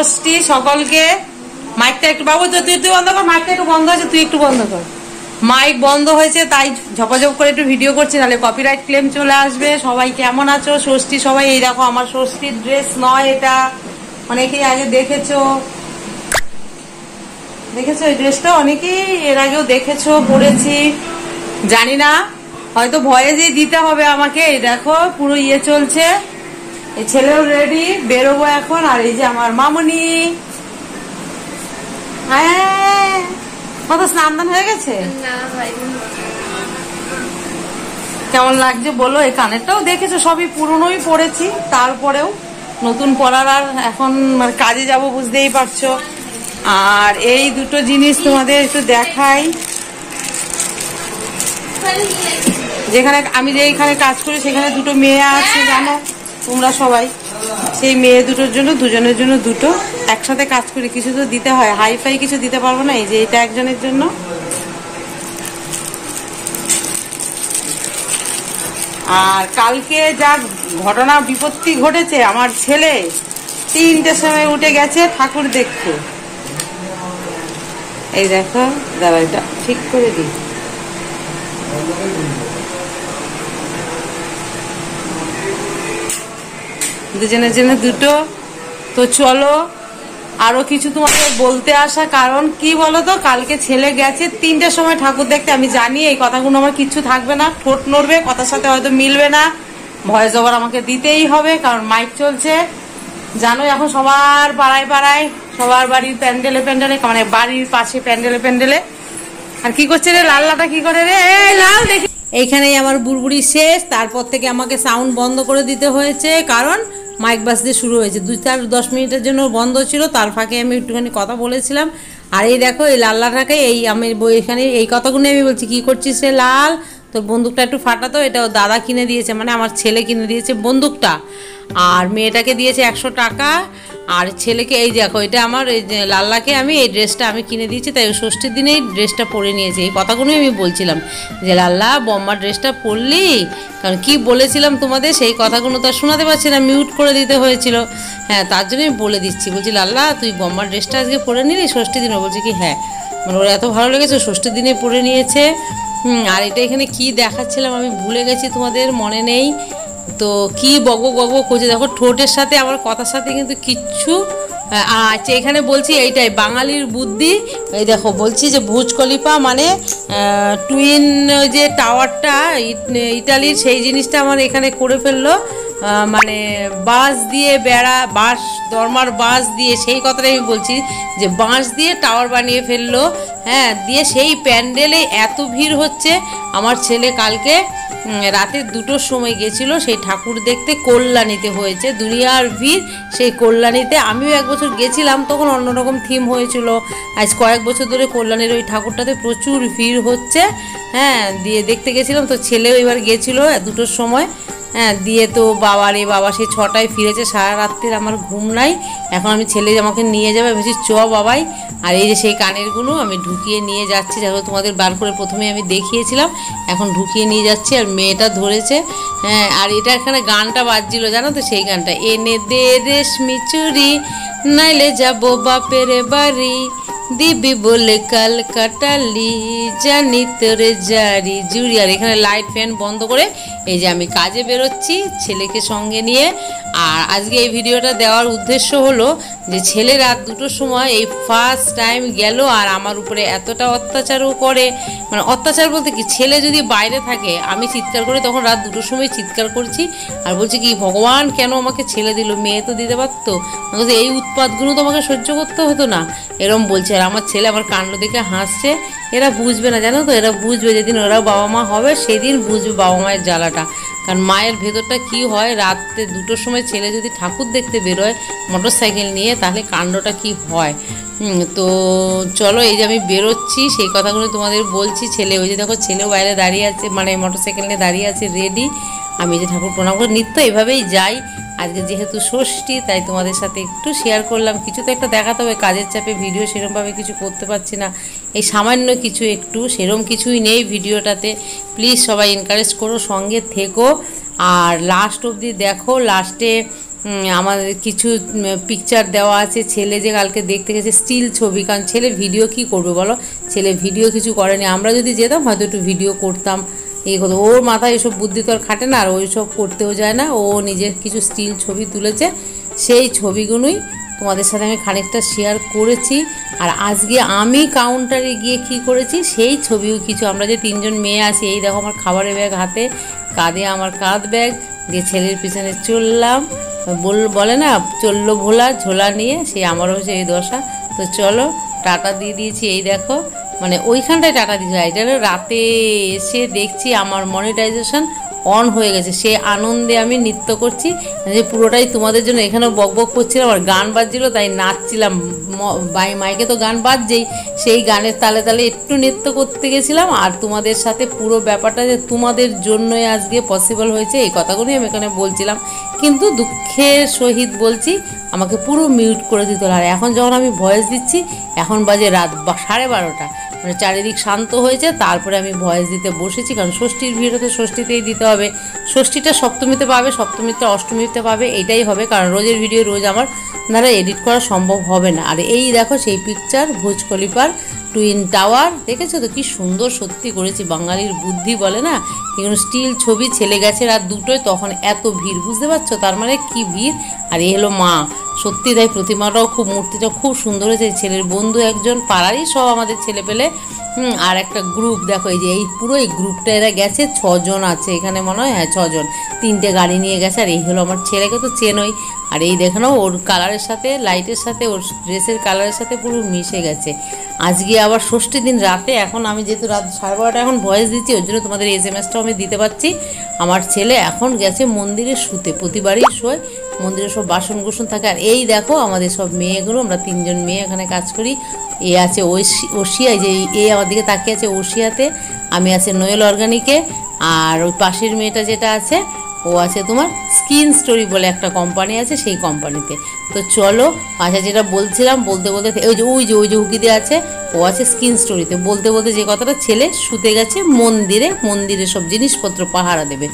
ষষ্ঠী সকলকে। মাইকটা একটু বাবু তুই বন্ধ কর, মাইকটা একটু বন্ধ হয়েছে, তুই একটু বন্ধ কর। মাইক বন্ধ হয়েছে তাই ঝপাঝপ করে একটু ভিডিও করছি, নাহলে কপিরাইট ক্লেম চলে আসবে। সবাই কেমন আছো? ষষ্ঠী সবাই, এই দেখো আমার ষষ্ঠীর ড্রেস নয় এটা, অনেকেই আগে দেখেছো এই ড্রেসটা, অনেকেই এর আগেও দেখেছো, পরেছি, জানি না হয়তো ভয়ে যে দিতে হবে আমাকে। এই দেখো পুরো ইয়ে চলছে, এই ছেলেও রেডি, বেরোবো এখন। আর এই যে আমার মামনি, হ্যাঁ কত স্নান দান হয়ে গেছে, কেমন লাগছে বলো? এই কানেরটাও দেখেছো, সবই পুরনোই পরেছি, তারপরেও নতুন পরার আর এখন কাজে যাব বুঝতেই পারছো। আর এই দুটো জিনিস তোমাদের একটু দেখাই, যেখানে আমি যেখানে কাজ করি সেখানে দুটো মেয়ে আছে জানো তোমরা সবাই, সেই মেয়ে দুটোর জন্য, দুজনের জন্য দুটো, একসাথে কাজ করি, কিছু তো দিতে হয়, হাই ফাই কিছু দিতে পারবো না। এই যে এটা একজনের জন্য, আর কালকে যা ঘটনা বিপত্তি ঘটেছে, আমার ছেলে 3টের সময় উঠে গেছে ঠাকুর দেখতে। এই দেখো দাদা, এটা ঠিক করে দিই, দুজনের জন্য দুটো। তো চলো আরো কিছু তোমাদের বলতে আসা, কারণ কি বলতো, কালকে ছেলে গেছে 3টের সময় ঠাকুর দেখতে। আমি জানি এই কথাগুলো আমার কিচ্ছু থাকবে না, ঠোঁট নড়বে, কথার সাথে হয়তো মিলবে না, ভয়েস ওভার আমাকে দিতেই হবে, কারণ মাইক চলছে। জানো এখন সবার পাড়ায় পাড়ায়, সবার বাড়ির প্যান্ডেলে প্যান্ডেলে, মানে বাড়ির পাশে প্যান্ডেলে প্যান্ডেলে। আর কি করছে রে লাল্লাটা, কি করে রে? এই লাল দেখি, এইখানেই আমার বুড়বুড়ি শেষ। তারপর থেকে আমাকে সাউন্ড বন্ধ করে দিতে হয়েছে, কারণ মাইক বাজতে শুরু হয়েছে। 2-10 মিনিটের জন্য বন্ধ ছিল, তার ফাঁকে আমি একটুখানি কথা বলেছিলাম। আর এই দেখো এই লাল্লাটাকে, এই আমি এখানে এই কথাগুলো আমি বলছি, কি করছিস রে লাল, তোর বন্দুকটা একটু ফাটাতো। এটা দাদা কিনে দিয়েছে, মানে আমার ছেলে কিনে দিয়েছে বন্দুকটা, আর মেয়েটাকে দিয়েছে 100 টাকা, আর ছেলেকে এই দেখো, এটা আমার এই যে লাল্লাকে আমি এই ড্রেসটা আমি কিনে দিয়েছি, তাই ষষ্ঠীর দিনেই ড্রেসটা পরে নিয়েছি। এই কথাগুলোই আমি বলছিলাম যে লাল্লা বম্মার ড্রেসটা পরলি, কারণ কি বলেছিলাম তোমাদের সেই কথাগুলো তো আর শোনাতে পারছি না, মিউট করে দিতে হয়েছিল। হ্যাঁ, তার জন্য আমি বলে দিচ্ছি, বলছি লাল্লা তুই বম্মার ড্রেসটা আজকে পরে নিলি ষষ্ঠীর দিনে? বলছে কি হ্যাঁ, মানে ওর এত ভালো লেগেছে ষষ্ঠীর দিনে পরে নিয়েছে। আর এটা এখানে কি দেখাচ্ছিলাম আমি ভুলে গেছি, তোমাদের মনে নেই তো। কি বগো বগো করছে দেখো, ঠোঁটের সাথে আমার কথার সাথে কিন্তু কিচ্ছু। আচ্ছা এখানে বলছি এইটাই বাঙালির বুদ্ধি। এই দেখো বলছি যে বুর্জ খলিফা মানে টুইন যে টাওয়ারটা ইটালির, সেই জিনিসটা আমার এখানে করে ফেললো, মানে বাঁশ দিয়ে বেড়া, বাঁশ দরমার বাঁশ দিয়ে, সেই কথাটাই আমি বলছি যে বাঁশ দিয়ে টাওয়ার বানিয়ে ফেললো। হ্যাঁ, দিয়ে সেই প্যান্ডেলে এত ভিড় হচ্ছে। আমার ছেলে কালকে রাতে 2টোর সময় গেছিলো সেই ঠাকুর দেখতে, কল্যাণীতে হয়েছে, দুনিয়ার ভিড় সেই কল্যাণীতে। আমিও এক বছর গেছিলাম, তখন অন্যরকম থিম হয়েছিল। আজ কয়েক বছর ধরে কল্যাণীর ওই ঠাকুরটাতে প্রচুর ভিড় হচ্ছে। হ্যাঁ, দিয়ে দেখতে গেছিলাম, তো ছেলেও এবার গেছিলো 2টোর সময়। হ্যাঁ, দিয়ে তো বাবা রে বাবা, সেই 6টায় ফিরেছে, সারা রাত্রির আমার ঘুম নাই। এখন আমি ছেলে আমাকে নিয়ে যাবে বলছি চ বাবাই। আর এই যে সেই কানেরগুলো আমি ঢুকিয়ে নিয়ে যাচ্ছি, যেগুলো তোমাদের বার করে প্রথমে আমি দেখিয়েছিলাম, এখন ঢুকিয়ে নিয়ে যাচ্ছি। আর মেয়েটা ধরেছে। হ্যাঁ, আর এটা এখানে গানটা বাজছিল জানো তো, সেই গানটা, এনে দে রেশমি চুড়ি নাইলে যাবো বাপের বাড়ি, দিবি বলে কাল কাটালি জানি তোরে জারি জুড়ি। আর এখানে লাইট ফ্যান বন্ধ করে এই যে আমি কাজে বেরোচ্ছি ছেলেকে সঙ্গে নিয়ে। আর আজকে এই ভিডিওটা দেওয়ার উদ্দেশ্য হলো যে ছেলে রাত 2টোর সময় এই ফার্স্ট টাইম গেল, আর আমার উপরে এতটা অত্যাচারও করে, মানে অত্যাচার বলতে কি, ছেলে যদি বাইরে থাকে আমি চিৎকার করে, তখন রাত 2টোর সময় চিৎকার করছি আর বলছি কি ভগবান কেন আমাকে ছেলে দিল, মেয়ে তো দিতে পারতো, এই উৎপাতগুলো তো আমাকে সহ্য করতে হতো না, এরম বলছে। আর আমার ছেলে আমার কাণ্ড দেখে হাসছে। এরা বুঝবে না জানো তো, এরা বুঝবে যেদিন ওরা বাবা মা হবে সেদিন বুঝবে বাবা মায়ের জ্বালাটা। কারণ মায়ের ভেতরটা কি হয়, রাতে 2টোর সময় ছেলে যদি ঠাকুর দেখতে বেরোয় মোটর সাইকেল নিয়ে, তাহলে কাণ্ডটা কি হয়। তো চলো, এই যে আমি বেরোচ্ছি সেই কথাগুলো তোমাদের বলছি। ছেলে ওই যে দেখো, ছেলেও বাইরে দাঁড়িয়ে আছে, মানে মোটর সাইকেল নিয়ে দাঁড়িয়ে আছে রেডি। আমি যে ঠাকুর প্রণাম করে নিত্য এভাবেই যাই। আজকে যেহেতু ষষ্ঠী তাই তোমাদের সাথে একটু শেয়ার করলাম, কিছু তো একটা দেখাতে হবে, কাজের চাপে ভিডিও সেরকমভাবে কিছু করতে পারছি না। এই সামান্য কিছু একটু, সেরকম কিছুই নেই ভিডিওটাতে। প্লিজ সবাই এনকারেজ করো, সঙ্গে থেকো আর লাস্ট অবধি দেখো। লাস্টে আমাদের কিছু পিকচার দেওয়া আছে। ছেলে যে কালকে দেখতে গেছে স্টিল ছবি, কারণ ছেলে ভিডিও কি করবে বলো, ছেলে ভিডিও কিছু করেনি। আমরা যদি যেতাম হয়তো একটু ভিডিও করতাম, এই কথা। ওর মাথায় এসব বুদ্ধি তো আর খাটে না, আর ওই সব করতেও যায় না। ও নিজের কিছু স্টিল ছবি তুলেছে, সেই ছবিগুলোই তোমাদের সাথে আমি খানিকটা শেয়ার করেছি। আর আজকে আমি কাউন্টারে গিয়ে কি করেছি সেই ছবিও কিছু। আমরা যে তিনজন মেয়ে আছি, এই দেখো আমার খাবারের ব্যাগ হাতে, কাঁধে আমার কাঁধ ব্যাগ দিয়ে ছেলের পিছনে চললাম। বলে না চললো ভোলা ঝোলা নিয়ে, সেই আমারও হচ্ছে এই দশা। তো চলো টাটা দিয়ে দিয়েছি, এই দেখো মানে ওইখানটায় টাটা দিয়েছি। এটা রাতে এসে দেখছি আমার মনিটাইজেশন অন হয়ে গেছে, সে আনন্দে আমি নৃত্য করছি, যে পুরোটাই তোমাদের জন্য। এখানেও বক বক করছিলাম আর গান বাজছিল, তাই নাচছিলাম। মাইকে তো গান বাজছেই, সেই গানের তালে তালে একটু নৃত্য করতে গেছিলাম। আর তোমাদের সাথে পুরো ব্যাপারটা যে তোমাদের জন্যই আজকে পসিবল হয়েছে, এই কথাগুলোই আমি এখানে বলছিলাম। কিন্তু দুঃখের সহিত বলছি, আমাকে পুরো মিউট করে দিতে হলো। আর এখন যখন আমি ভয়েস দিচ্ছি, এখন বাজে রাত 12:30, মানে চারিদিক শান্ত হয়েছে, তারপরে আমি ভয়েস দিতে বসেছি। কারণ ষষ্ঠীর ভিডিও তো ষষ্ঠীতেই দিতে হবে, ষষ্ঠীটা সপ্তমীতে পাবে, সপ্তমীতে অষ্টমীতে পাবে, এটাই হবে। কারণ রোজের ভিডিও রোজ আমার দ্বারা এডিট করা সম্ভব হবে না। আর এই দেখো সেই পিকচার ভুজ খলিফার টুইন টাওয়ার, দেখেছো তো কি সুন্দর সত্যি করেছি, বাঙালির বুদ্ধি বলে না। এগুলো স্টিল ছবি, ছেলে গেছে রাত 2টোয়, তখন এত ভিড়, বুঝতে পারছো তার মানে কি ভিড়। আর এই হলো মা, সত্যি তাই প্রতিমাটাও খুব, মূর্তিটা খুব সুন্দর হয়েছে। ছেলের বন্ধু একজন, পাড়ারই সব আমাদের ছেলে পেলে, আর একটা গ্রুপ দেখো, এই যে এই পুরো এই গ্রুপটা এরা গেছে, 6 জন আছে এখানে মনে হয়, হ্যাঁ 6 জন, 3টে গাড়ি নিয়ে গেছে। আর এই হলো আমার ছেলেকে তো চেনই, আর এই দেখে নাও ওর কালারের সাথে, লাইটের সাথে, ওর ড্রেসের কালারের সাথে পুরো মিশে গেছে। আজকে আবার ষষ্ঠীর দিন রাতে, এখন আমি যেহেতু রাত 12:30 এখন ভয়েস দিচ্ছি, ওই জন্য তোমাদের SMS-টাও আমি দিতে পারছি। আমার ছেলে এখন গেছে মন্দিরে শুতে, প্রতিবারই শোয়, মন্দিরে সব বাসন কুসন থাকে। আর এই দেখো আমাদের সব মেয়েগুলো, আমরা 3জন মেয়ে এখানে কাজ করি। এ আছে ওশিয়া, যে এ আমার দিকে তাকিয়ে আছে ওশিয়াতে, আমি আছে নোয়েল অর্গানিকে, আর ওই পাশের মেয়েটা যেটা আছে ও আছে তোমার স্কিন স্টোরি বলে একটা কোম্পানি আছে, সেই কোম্পানিতে। তো চলো, আচ্ছা যেটা বলছিলাম, বলতে বলতে ওই যে হুকি দিয়ে আছে, ও আছে স্কিন স্টোরিতে। বলতে বলতে যে কথাটা, ছেলে শুতে গেছে মন্দিরে, মন্দিরে সব জিনিসপত্র পাহারা দেবে।